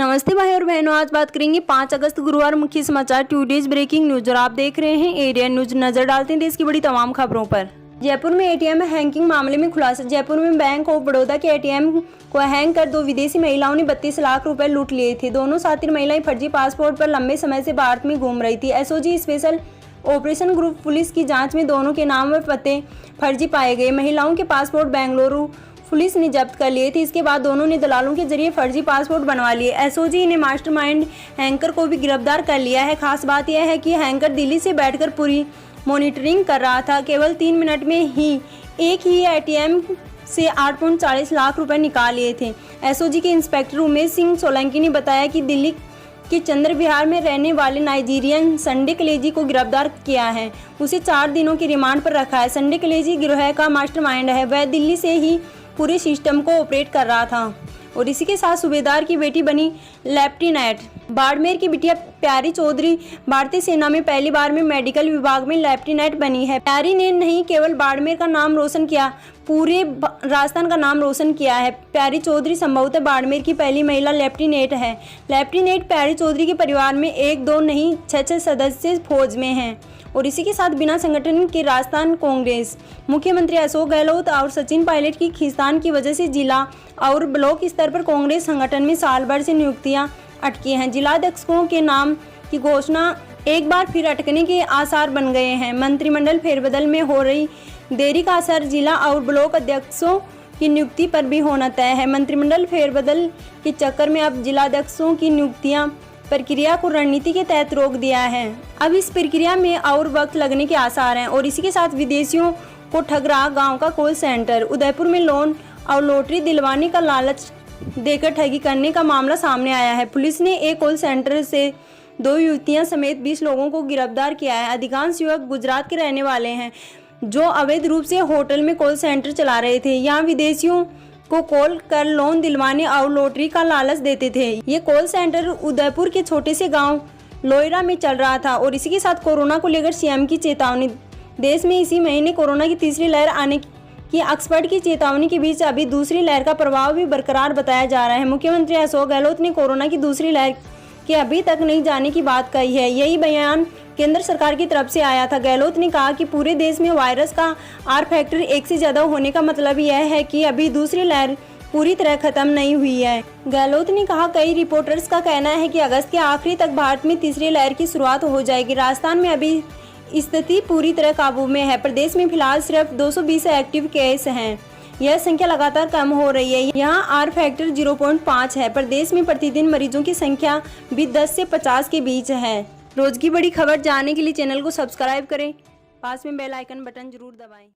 नमस्ते भाई और बहनों, आज बात करेंगे 5 अगस्त गुरुवार मुख्य समाचार टुडेज ब्रेकिंग न्यूज और आप देख रहे हैं एरिया न्यूज। नजर डालते हैं देश की बड़ी तमाम खबरों पर। जयपुर में एटीएम हैकिंग मामले में खुलासा। जयपुर में बैंक ऑफ बड़ौदा के एटीएम को हैंग कर 2 विदेशी महिलाओं ने 32 लाख रुपए लूट लिए थे। दोनों साथी महिलाएं फर्जी पासपोर्ट पर लंबे समय से भारत में घूम रही थी। SOG special operation group police की जांच में दोनों के नाम व पते फर्जी पाए गए। महिलाओं के पासपोर्ट बेंगलुरु पुलिस ने जब्त कर लिए थे। इसके बाद दोनों ने दलालों के जरिए फर्जी पासपोर्ट बनवा लिए। एसओजी ने मास्टरमाइंड हैंकर को भी गिरफ्तार कर लिया है। खास बात यह है कि हैंकर दिल्ली से बैठकर पूरी मॉनिटरिंग कर रहा था। केवल 3 मिनट में ही एक ही एटीएम से 8.40 लाख रुपए निकाल लिए थे। एसओजी के इंस्पेक्टर उमेश सिंह सोलंकी ने बताया कि दिल्ली के चंद्र विहार में रहने वाले नाइजीरियन संडे कलेजी को गिरफ्तार किया है। उसे 4 दिनों की रिमांड पर रखा है। संडे कलेजी गिरोह का मास्टरमाइंड है। वह दिल्ली से ही पूरे सिस्टम को ऑपरेट कर रहा था और इसी के साथ सूबेदार की बेटी बनी लेफ्टिनेंट। बाड़मेर की बिटिया प्यारी चौधरी भारतीय सेना में पहली बार में मेडिकल विभाग में लेफ्टिनेंट बनी है। प्यारी ने नहीं केवल बाड़मेर का नाम रोशन किया, पूरे राजस्थान का नाम रोशन किया है। प्यारी चौधरी संभवतः बाड़मेर की पहली महिला लेफ्टिनेंट है। लेफ्टिनेंट प्यारी चौधरी के परिवार में 1-2 नहीं 6 सदस्य फौज में हैं और इसी के साथ बिना संगठन के राजस्थान कांग्रेस मुख्यमंत्री अशोक गहलोत और सचिन पायलट की खींचतान की वजह से जिला और ब्लॉक स्तर पर कांग्रेस संगठन में साल भर से नियुक्तियां अटकी हैं। जिलाध्यक्षों के नाम की घोषणा एक बार फिर अटकने के आसार बन गए हैं। मंत्रिमंडल फेरबदल में हो रही देरी का असर जिला और ब्लॉक अध्यक्षों की नियुक्ति पर भी होना तय है। मंत्रिमंडल फेरबदल के चक्कर में अब जिलाध्यक्षों की नियुक्तियां प्रक्रिया को रणनीति के तहत रोक दिया है। अब इस प्रक्रिया में और वक्त लगने के आसार हैं और इसी के साथ विदेशियों को ठग रहा गांव का कॉल सेंटर। उदयपुर में लोन और लॉटरी दिलवाने का लालच देकर ठगी करने का मामला सामने आया है। पुलिस ने एक कॉल सेंटर से 2 युवतियां समेत 20 लोगों को गिरफ्तार किया है। अधिकांश युवक गुजरात के रहने वाले हैं जो अवैध रूप से होटल में कॉल सेंटर चला रहे थे। यहाँ विदेशियों को कॉल कर लोन दिलवाने और लॉटरी का लालच देते थे। ये कॉल सेंटर उदयपुर के छोटे से गांव लोयरा में चल रहा था और इसी के साथ कोरोना को लेकर सीएम की चेतावनी। देश में इसी महीने कोरोना की तीसरी लहर आने की एक्सपर्ट की चेतावनी के बीच अभी दूसरी लहर का प्रभाव भी बरकरार बताया जा रहा है। मुख्यमंत्री अशोक गहलोत ने कोरोना की दूसरी लहर के अभी तक नहीं जाने की बात कही है। यही बयान केंद्र सरकार की तरफ से आया था। गहलोत ने कहा कि पूरे देश में वायरस का R फैक्टर 1 से ज्यादा होने का मतलब यह है कि अभी दूसरी लहर पूरी तरह खत्म नहीं हुई है। गहलोत ने कहा कई रिपोर्टर्स का कहना है कि अगस्त के आखिरी तक भारत में तीसरी लहर की शुरुआत हो जाएगी। राजस्थान में अभी स्थिति पूरी तरह काबू में है। प्रदेश में फिलहाल सिर्फ 220 एक्टिव केस हैं। यह संख्या लगातार कम हो रही है। यहाँ R फैक्टर 0.5 है। प्रदेश में प्रतिदिन मरीजों की संख्या भी 10 से 50 के बीच है। रोज की बड़ी खबर जानने के लिए चैनल को सब्सक्राइब करें, पास में बेल आइकन बटन जरूर दबाएं।